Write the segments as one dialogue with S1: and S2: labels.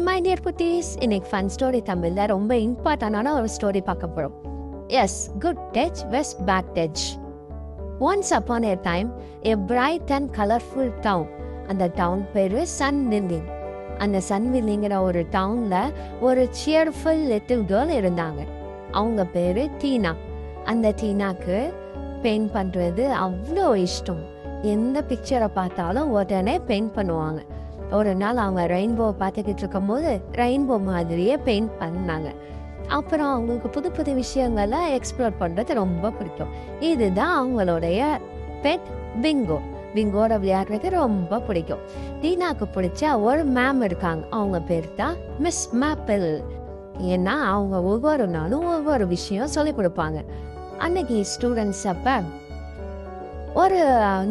S1: My dear குட்டீஸ், இன்னைக்கு fun story தமிழில் ரொம்ப இம்பார்ட்டண்டான ஒரு ஸ்டோரி பார்க்க போகிறோம். Yes, good touch versus bad touch. Once upon a time a bright and colourful town. அந்த டவுன் பேர் சன்வில்லிங். அந்த சன்வில்லிங்கிற ஒரு டவுனில் ஒரு சியர்ஃபுல் லிட்டில் கேர்ள் இருந்தாங்க. அவங்க பேர் டீனா. அந்த டீனாக்கு பெயிண்ட் பண்ணுறது அவ்வளோ இஷ்டம். எந்த பிக்சரை பார்த்தாலும் உடனே பெயிண்ட் பண்ணுவாங்க. ஒரு நாள் அவங்க ரெயின்போ பார்த்துக்கிட்டு இருக்கும் போது ரெயின்போ மாதிரியே பெயிண்ட் பண்ணாங்க. அப்புறம் அவங்களுக்கு புது புது விஷயங்களை எக்ஸ்ப்ளோர் பண்ணுறது ரொம்ப பிடிக்கும். இதுதான் அவங்களுடைய பெட் பிங்கோ. பிங்கோட விளையாடுறது ரொம்ப பிடிக்கும். டீனாக்கு பிடிச்ச ஒரு மேம் இருக்காங்க. அவங்க பேர் தான் மிஸ் மேப்பிள். ஏன்னா அவங்க ஒவ்வொரு நாளும் ஒவ்வொரு விஷயம் சொல்லி கொடுப்பாங்க. அன்னைக்கு ஸ்டூடெண்ட்ஸ் அப்போ ஒரு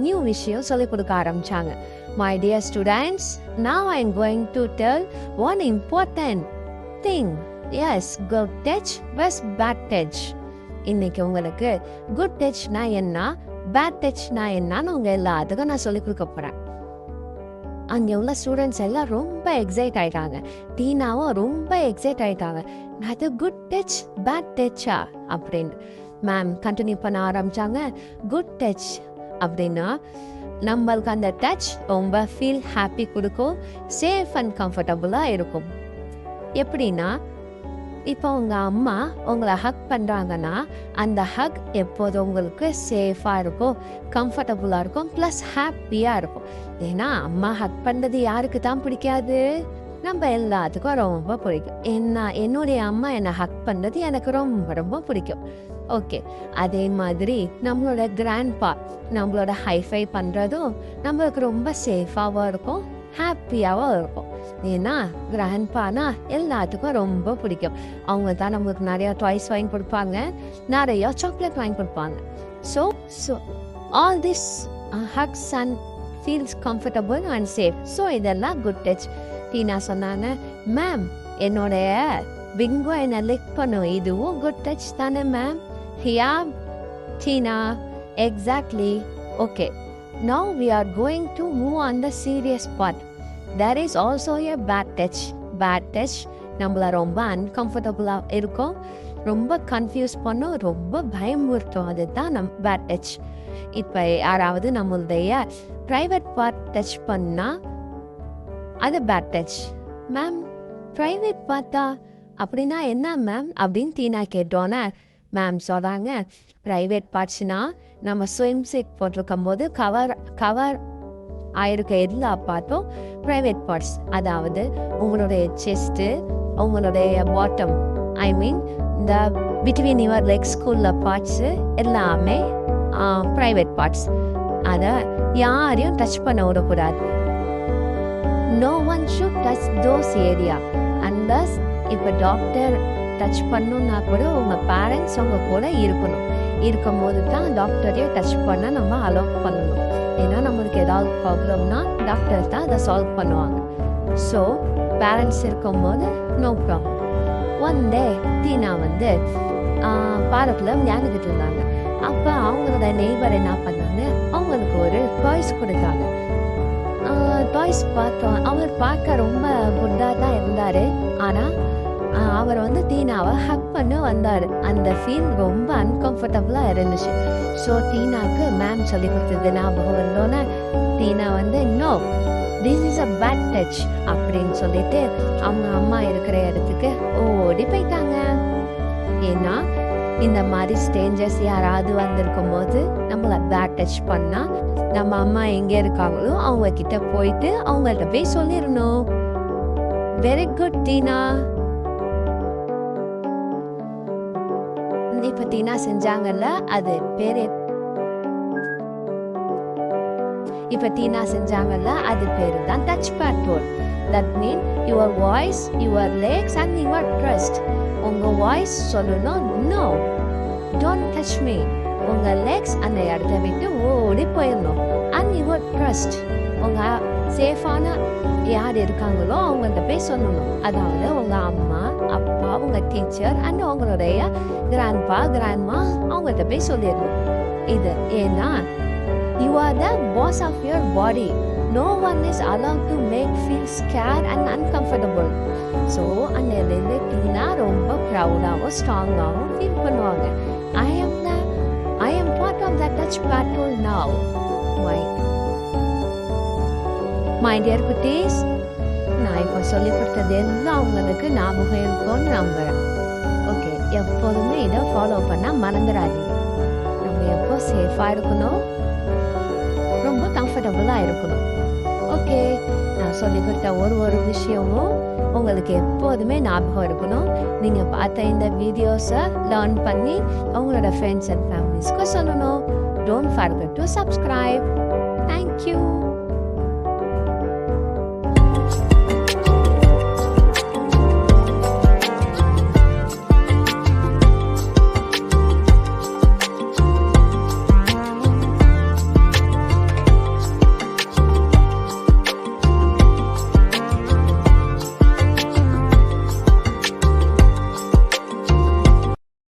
S1: நியூ விஷயம் சொல்லிக் கொடுக்க ஆரம்பிச்சாங்க. My dear students, now I am going to tell one important thing. Yes, good touch versus bad touch. இன்னைக்கு உங்களுக்கு குட் டச்னா என்ன, பேட் டச்னா என்னன்னு உங்க எல்லாத்துக்கும் நான் சொல்லிக் கொடுக்க போறேன். அங்கே உள்ள ஸ்டூடெண்ட்ஸ் எல்லாம் ரொம்ப எக்ஸைட் ஆயிட்டாங்க. டீனாவும் ரொம்ப எக்ஸைட் ஆயிட்டாங்க. அது குட் டச் பேட் டச்சா அப்படின்னு மேம் கண்டினியூ பண்ண ஆரம்பிச்சாங்க. குட் டச் அப்படின்னா நம்மளுக்கு அந்த டச் ரொம்ப ஃபீல் ஹாப்பி கொடுக்கும், சேஃப் அண்ட் கம்ஃபர்டபுளாக இருக்கும். எப்படின்னா, இப்போ உங்கள் அம்மா உங்களை ஹக் பண்ணுறாங்கன்னா அந்த ஹக் எப்போதும் உங்களுக்கு சேஃபாக இருக்கும், கம்ஃபர்டபுளாக இருக்கும், ப்ளஸ் ஹாப்பியாக இருக்கும். ஏன்னா அம்மா ஹக் பண்ணுறது யாருக்கு தான் பிடிக்காது? நம்ம எல்லாத்துக்கும் ரொம்ப பிடிக்கும். என்னுடைய அம்மா என்னை ஹக் பண்ணுறது எனக்கு ரொம்ப ரொம்ப பிடிக்கும். ஓகே, அதே மாதிரி நம்மளோட கிராண்ட்பா நம்மளோட ஹைஃபை பண்ணுறதும் நம்மளுக்கு ரொம்ப சேஃபாகவும் இருக்கும், ஹாப்பியாகவும் இருக்கும். ஏன்னா கிராண்ட்பானா எல்லாத்துக்கும் ரொம்ப பிடிக்கும். அவங்க தான் நம்மளுக்கு நிறையா டாய்ஸ் வாங்கி கொடுப்பாங்க, நிறையா சாக்லேட் வாங்கி கொடுப்பாங்க. So all this hugs and feels comfortable and safe. So இதெல்லாம் குட் டச். டீனா சொன்னாங்க, மேம் என்னோடைய பிங்கோ என்னை லிக் பண்ணும், இதுவும் குட் டச் தானே ma'am? Yeah, Tina, exactly. Okay, now we are going to move on the serious part. There is also a bad touch. Bad touch நம்மள ரொம்ப அன்கம்ஃபர்டபுளாக இருக்கும், ரொம்ப கன்ஃபியூஸ் பண்ணும், ரொம்ப பயமுறுத்தும். அதுதான் பேட் டச். இப்போ யாராவது நம்மளுடைய ப்ரைவேட் பார்ட் டச் பண்ணால் அது பேட் டச். மேம், ப்ரைவேட் பார்த்தா அப்படின்னா என்ன மேம் அப்படின்னு டீனா கேட்டோன்னே மேம் சொல்கிறாங்க, ப்ரைவேட் பார்ட்ஸ்னா நம்ம ஸ்விம்சூட் போட்டிருக்கும் போது கவர் ஆயிருக்க எல்லா பார்ட்டும் ப்ரைவேட் பார்ட்ஸ். அதாவது உங்களுடைய செஸ்ட்டு, உங்களுடைய பாட்டம், ஐ மீன் இந்த பிட்வீன் யுவர் லெக்ஸ்குள்ள பார்ட்ஸு எல்லாமே ப்ரைவேட் பார்ட்ஸ். அதை யாரையும் டச் பண்ண விடக்கூடாது. No one should touch those area unless இப்போ டாக்டர் டச் பண்ணணுன்னா கூட உங்கள் பேரண்ட்ஸ் அவங்க கூட இருக்கும் போது தான் டாக்டரையே டச் பண்ண நம்ம அலோவ் பண்ணணும். ஏன்னா நம்மளுக்கு ஏதாவது ப்ராப்ளம்னா டாக்டர் தான் அதை சால்வ் பண்ணுவாங்க. ஸோ பேரண்ட்ஸ் இருக்கும்போது நோ ப்ராப்ளம். ஒன் டே டீனா பார்க்கில் விளையாண்டுக்கிட்டு இருந்தாங்க. அப்போ அவங்களோட நெய்பர் என்ன பண்ணாங்க, அவங்களுக்கு ஒரு டாய்ஸ் கொடுத்தாங்க. டாய்ஸ் பார்த்தோம். அவர் பார்க்க ரொம்ப குட்டாக தான் இருந்தார். ஆனால் அவர் டீனாவை ஹக் பண்ண வந்தார். அந்த ஃபீல் ரொம்ப அன்கம்ஃபர்டபுளாக இருந்துச்சு. ஸோ டீனாக்கு மேம் சொல்லி கொடுத்தது ஞாபகம் வந்தோன்னே Tina no, this is a bad touch அப்படின்னு சொல்லிட்டு அவங்க அம்மா இருக்கிற இடத்துக்கு ஓடி போயிட்டாங்க. ஏன்னா இந்த மாதிரி ஸ்டேஞ்சர்ஸ் யாராவது வந்திருக்கும் போது நம்மளை பேட் டச் பண்ணால் நம்ம அம்மா எங்கே இருக்காங்களோ அவங்க கிட்ட போயிட்டு அவங்கள்ட்ட போய் சொல்லிடணும். Very good Tina. இப்போ டீனா செஞ்சாங்கல்ல, அது பேரு தான் touch bad tool. That mean your voice, your legs and your trust. உங்கள் வாய்ஸ் சொல்லணும், நோ டோன்ட் டச் மீ. உங்கள் லெக்ஸ் அந்த இடத்த விட்டு ஓடி போயிடணும். அண்ட் யுவர் ட்ரஸ்ட், உங்கள் சேஃபான யார் இருக்காங்களோ அவங்கள்ட்ட போய் சொல்லணும். அதாவது உங்கள் அம்மா, அப்பா, உங்கள் டீச்சர் அண்ட் உங்களுடைய கிராண்ட்பா, கிராண்ட்மா அவங்கள்ட்ட போய் சொல்லிடணும். இது ஏன்னா you are the boss of your body. no one is allowed to make feel scared and uncomfortable. So அன்னையிலேருந்து டீனா ரொம்ப ப்ரௌடாகவும் ஸ்ட்ராங்காகவும் ஃபீல் பண்ணுவாங்க. I am part of that Dutch patrol now. My dear குட்டீஸ், நான் இப்போ சொல்லிக் கொடுத்தது எல்லாம் அவங்களுக்கு ஞாபகம் இருக்கும்னு நம்புகிறேன். ஓகே, எப்போதுமே இதை ஃபாலோ பண்ணால் மறந்துடாதீங்க. நம்ம எப்போ சேஃபாக இருக்கணும், ரொம்ப கம்ஃபர்டபுளாக இருக்கணும். ஓகே, நான் சொல்லிக் கொடுத்த ஒரு விஷயமும் உங்களுக்கு எப்போதுமே ஞாபகம் இருக்கணும். நீங்கள் பார்த்த இந்த வீடியோஸை லேர்ன் பண்ணி உங்களோட ஃப்ரெண்ட்ஸ் அண்ட் ஃபேமிலிஸ்க்கு சொல்லணும். Don't forget to subscribe. Thank you.